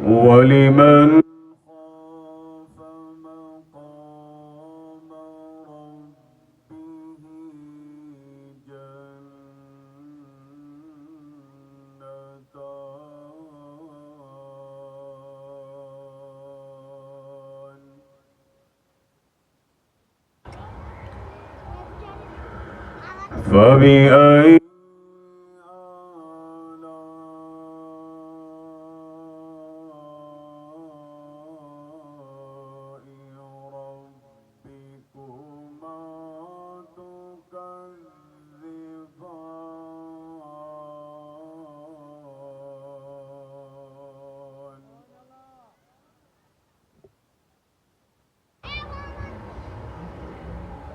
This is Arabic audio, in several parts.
ولمن خاف مقام ربه جنتان فبأي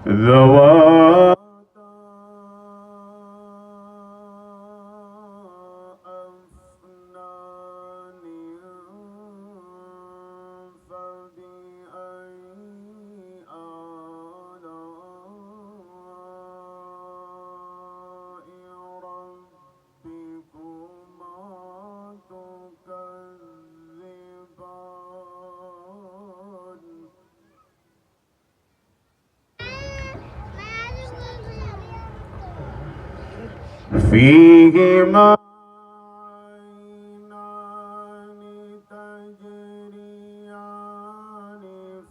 ذواتا أفنان فبأي آلاء ربكما تكذبان فيهما عينان تجريان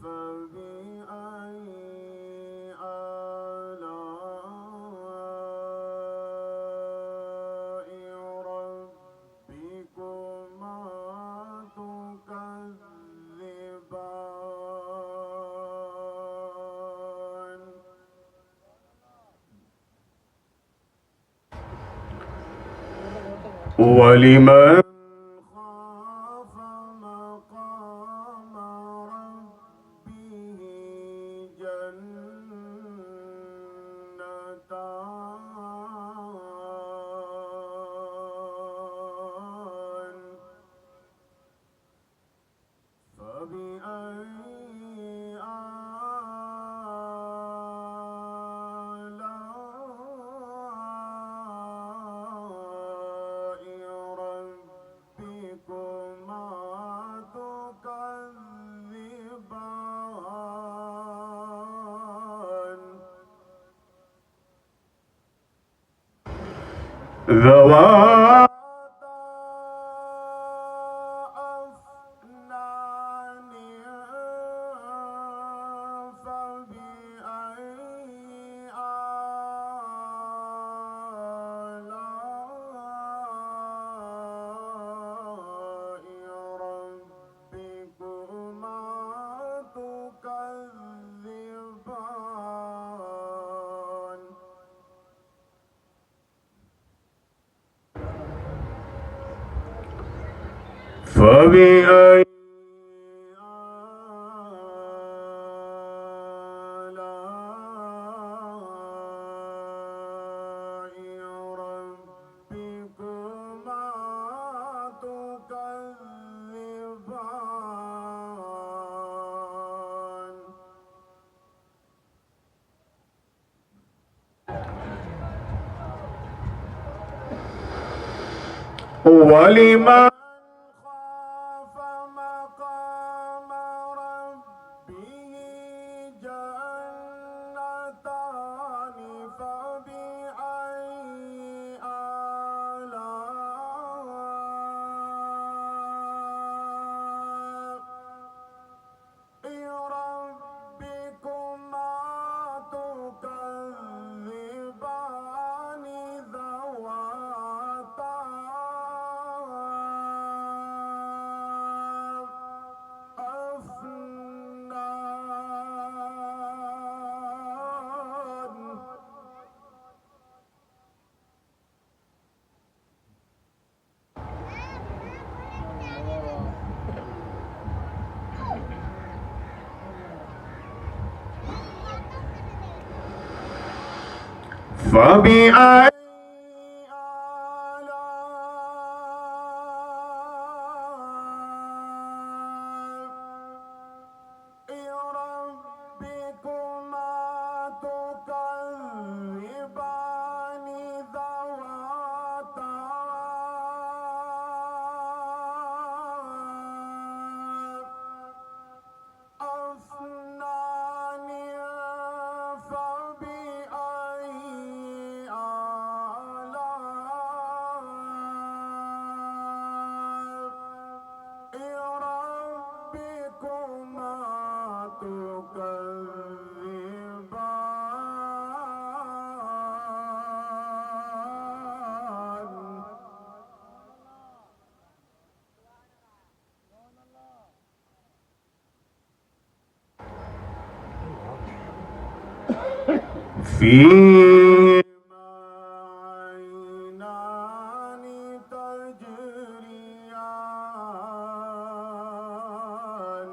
فبأي آلاء ربكما تكذبان ولمن خاف مقام ربه جنتان فبأي آلاء ربكما تكذبان ذواتا أفنان فبأي آلاء ربكما تكذبان فبأي آلاء ربكما تكذبان ولمن خاف مقام ربه جنتان فبأي آلاء ربكما تكذبان ذواتا أفنان فبأي آلاء ربكما تكذبان ذواتا فيهما عينان تجريان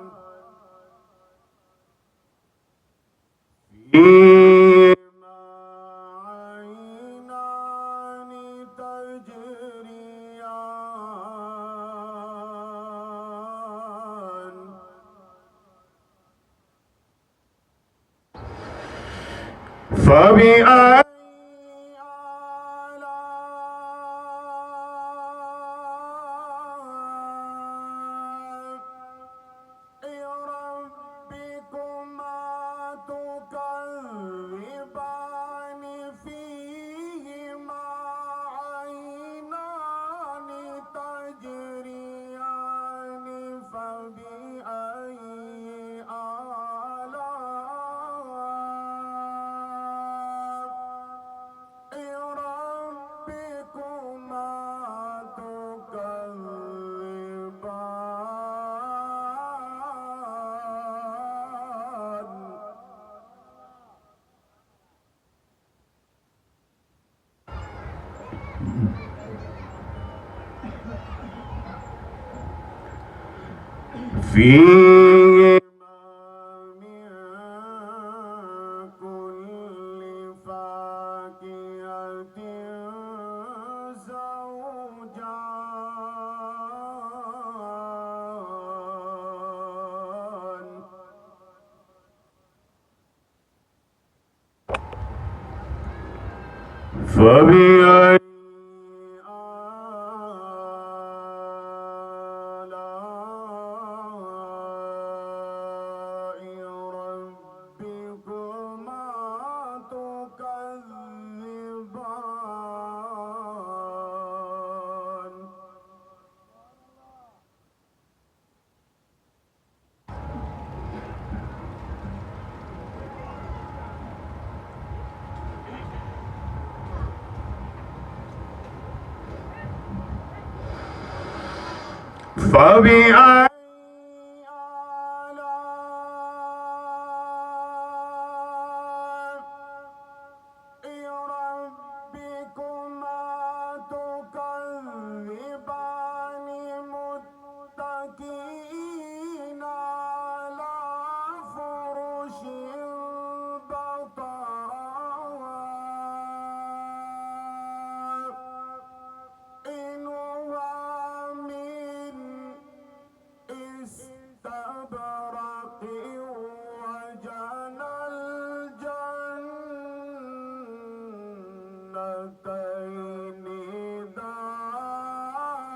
فيهما عينان تجريان فبأي آلاء ربكما تكذبان فيهما عينان تجريان فبأي فيهما من كل فاكهة زوجان فبأي ربكما تكذبان فبأي ربكما تكذبان متكئين على فرش بطائنها من استبرق وجنى الجنتين دان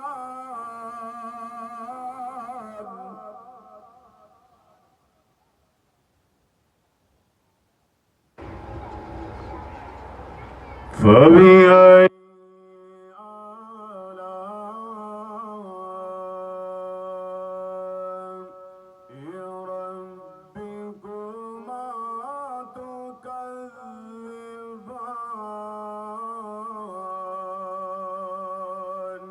فبأي ربكما تكذبان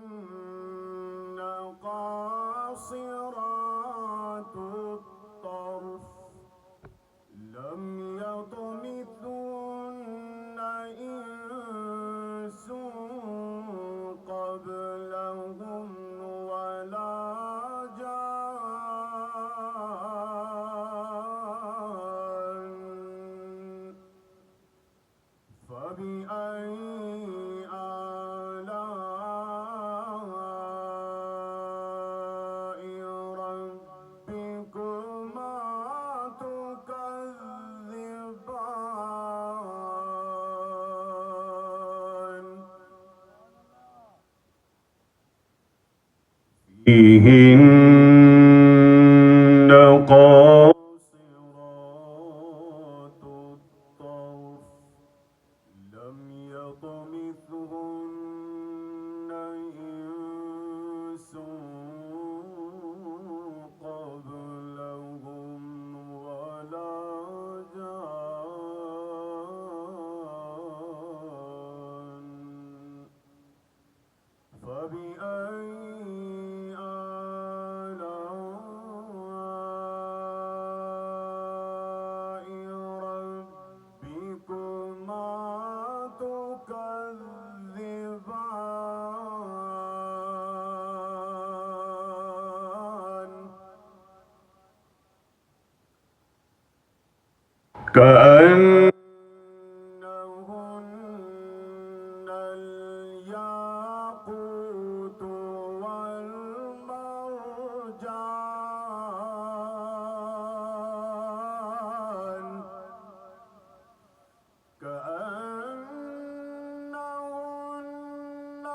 فيهن قاصرات الطرف لم يطمثهن إنس قبلهم ولا جان فبأي آلاء ربكما تكذبان فيهن قاصرات الطرف لم كأنهن الياقوت والمرجان كأنهن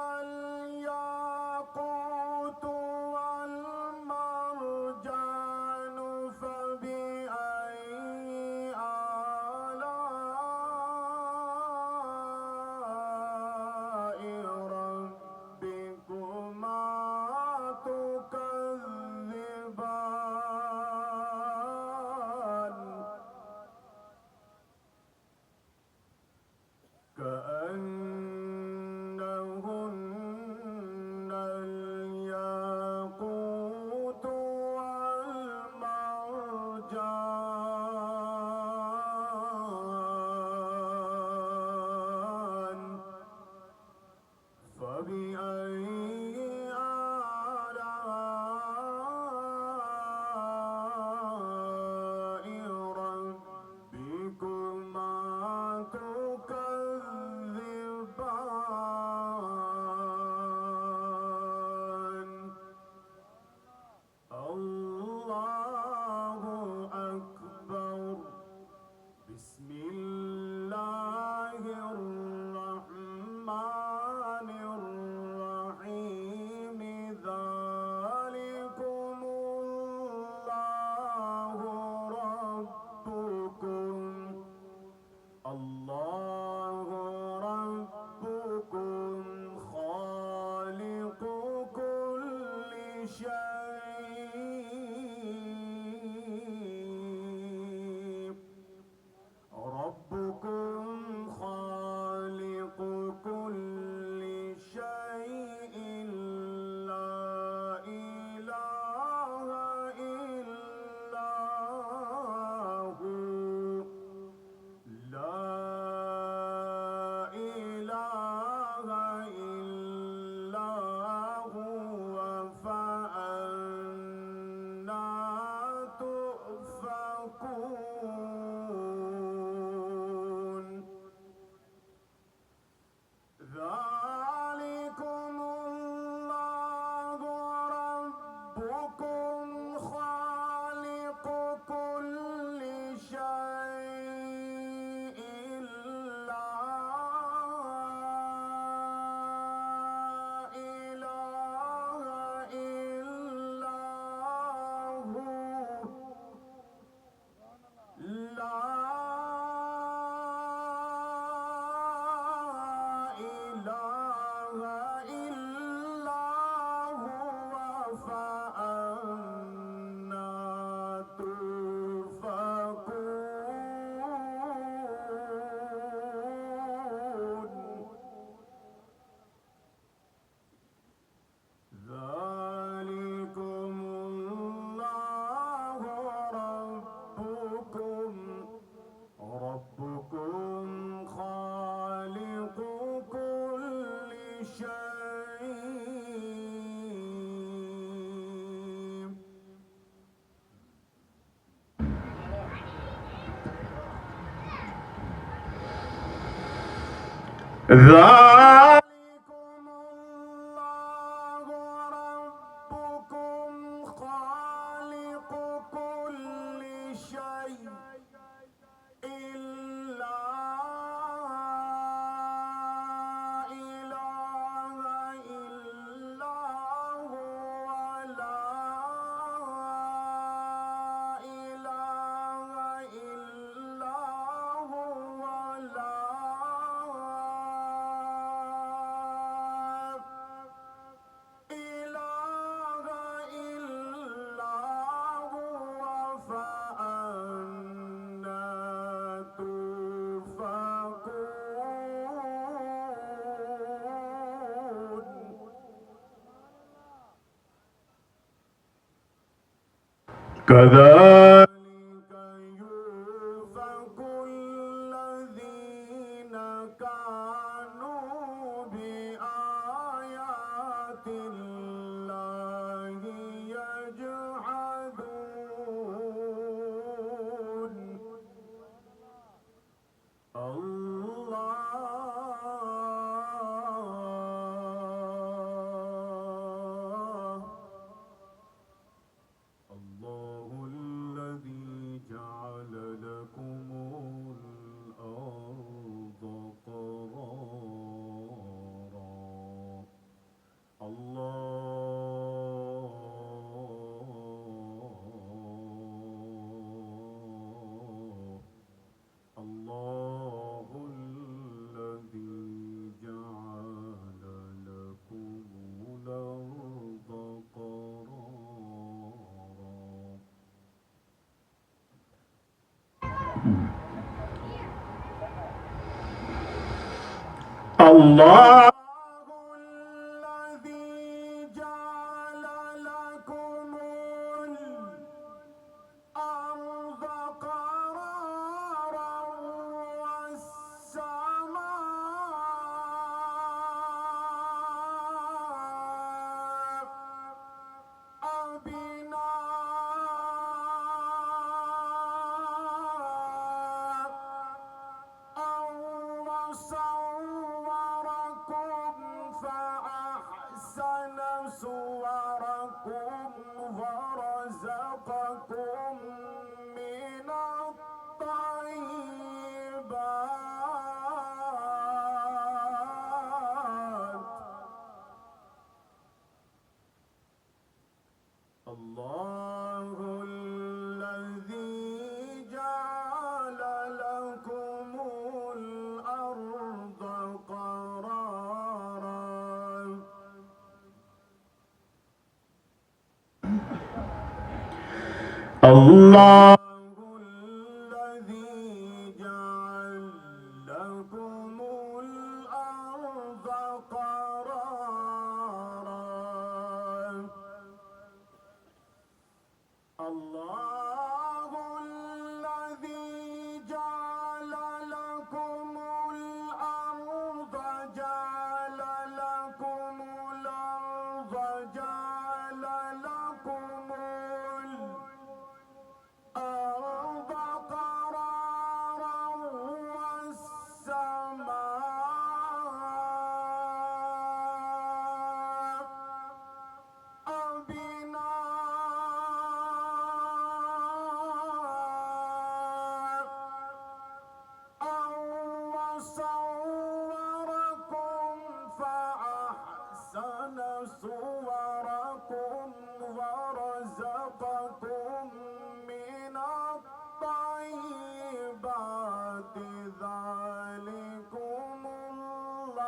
الياقوت والمرجان فبأي آلاء ربكما تكذبان كأنهن الياقوت والمرجان فبأي آلاء ربكما تكذبان الله أكبر بسم الله الرحمن الرحيم ذلكم الله ربكم خالق كل شيء ربكم خالق كل شيء لا إله إلا هو لا إله إلا هو فأنا تؤفكون ذلكم الله ربكم خالق كل شيء لا إله إلا هو لا إله إلا هو فأنا تؤفكون ذلكم الله ربكم خالق كل شيء ذلكم الله ربكم خالق كل شيء لا إله إلا هو لا إله إلا هو لا إله إلا هو فأنا تؤفكون كذلك يؤفك الذين كانوا بآيات الله يجحدون الله الذي جعل لكم الأرض قرارا والسماء بناء وصوركم فأحسن صوركم ورزقكم من الطيبات. الله الذي جعل لكم الأرض قرارا. الله الذي جعل لكم الأرض قرارا. الله الذي جعل لكم الأرض جعل لكم الأرض جعل لكم الأرض قرارا والسماء بناء وصوركم فأحسن صوركم ورزقكم من الطيبات. ذلكم الله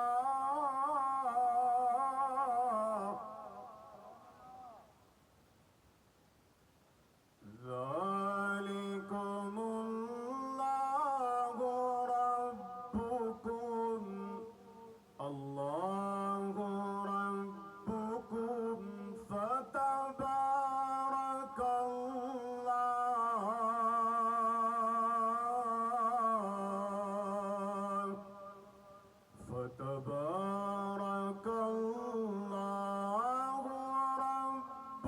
ذلكم الله ربكم. الله ربكم فتبارك الله فتبارك الله رب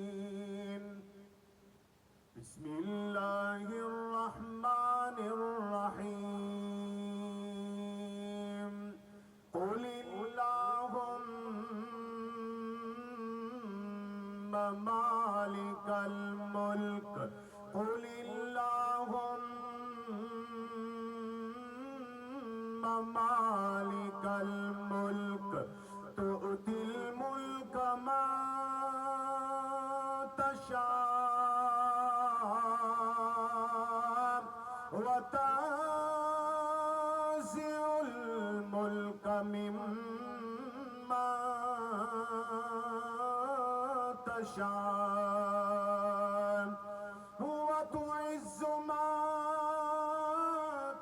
العالمين. بسم الله الرحمن الرحيم. قل اللهم مالك الملك قل اللهم مالك الملك تؤتي الملك من تشاء وتنزع الملك ممن تشاء وتعز من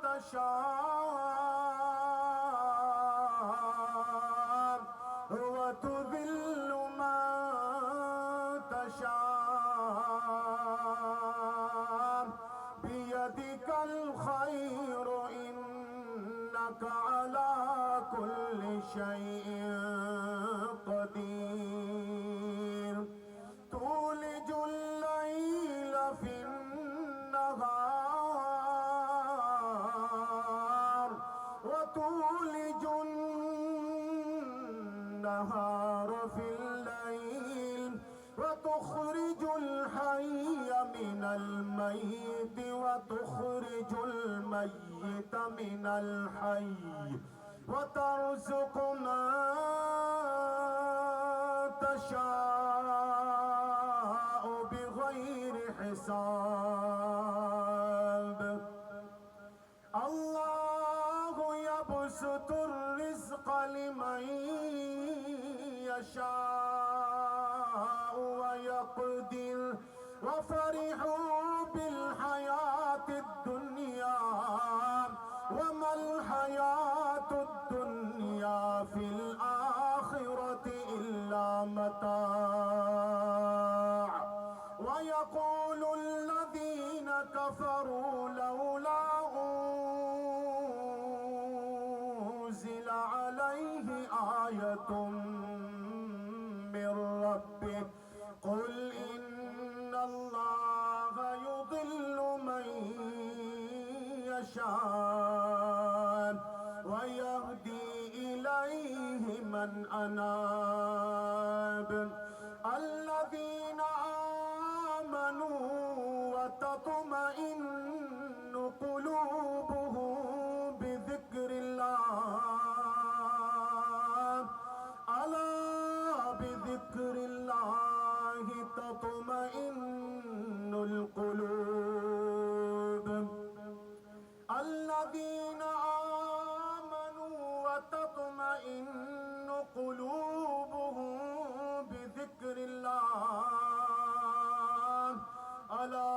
تشاء وتذل من تشاء بيدك الخير إنك على كل شيء قدير. تولج الليل في النهار وتولج النهار في الليل وتخرج الحي من الميت وتخرج الميت من الحي وترزق من تشاء بغير حساب. الله يبسط الرزق لمن يشاء ويقدر وفرحوا بالحياة الحياة الدنيا وما الحياة الدنيا في الآخرة إلا متاع ويقول الذين كفروا لولا أنزل عليه آية من ربه قل إن الله يضل من يشاء ويهدي إليه من أناب الذين آمنوا وتطمئن قلوبهم بذكر الله ألا بذكر الله تطمئن القلوب الذين آمنوا وتطمئن قلوبهم بذكر الله ألا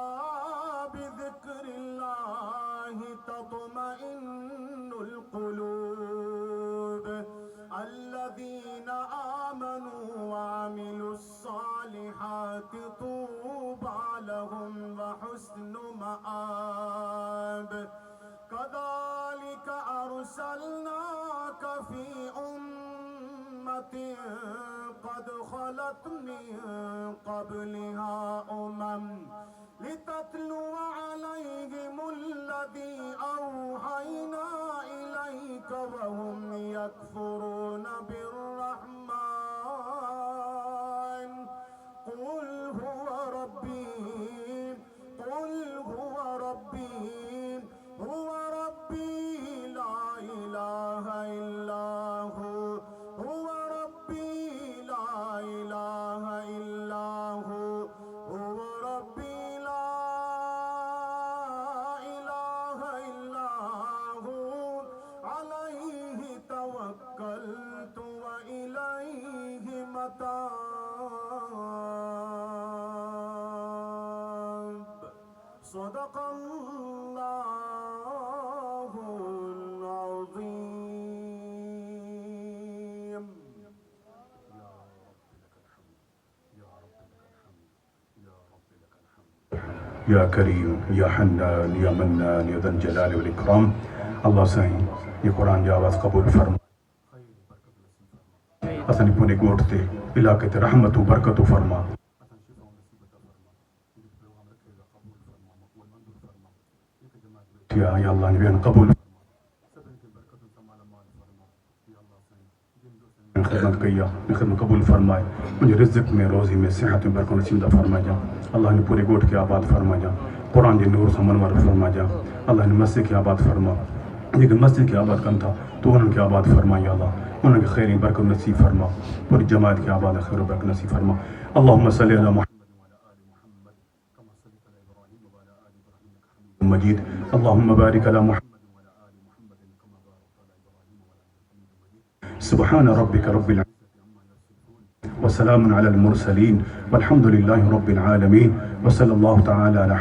بذكر الله تطمئن القلوب الذين آمنوا وعملوا الصالحات طوبى لهم وحسن مآب كذلك أرسلناك في أمة قد خلت من قبلها لتتلو عليهم الذي أوحينا إليك وهم يكفرون بالرحمن قل هو ربي لا إله إلا هو ربي لا إله إلا هو ربي لا إله إلا هو عليه توكلت وإليه متاب صدق الله العظيم يا كريم يا حنان يا منان يا ذا الجلال والإكرام अल्लाह साईं ये कुरान जी आवाज़ कबूल फरमा असांजी पूरे ॻोठ ते इलाके ते रहमत बरकत फरमा या अल्लाह ने कबूल खिदमत कई खिदमत कबूल फरमाए मुझे रिज़्क़ में रोज़ी में सेहत में बरकत नसीब फरमा जा अल्लाह ने पूरे ॻोठ खे आबाद फरमा जा कुरान जे नूर सां मनवर फरमा जा अल्लाह ने मस्जिद खे आबाद फरमा जेके मस्जिद खे आबाद कनि था तूं उन्हनि खे आबाद फरमा या अल्लाह उन्हनि खे ख़ैर बरकत नसीब फरमा पूरी जमात खे आबाद ख़ैर बरकत नसीब फरमा अल्लाहुम्म सल्लि अला मुहम्मद मजीद अल्लाहुम्मा बारिक अला मुहम्मद सुब्हान रब्बिक रब्बिल वसलामुन अलल मुरसलीन वल्हम्दुलिल्लाहि रब्बिल आलमीन वसल्लल्लाहु तआला अला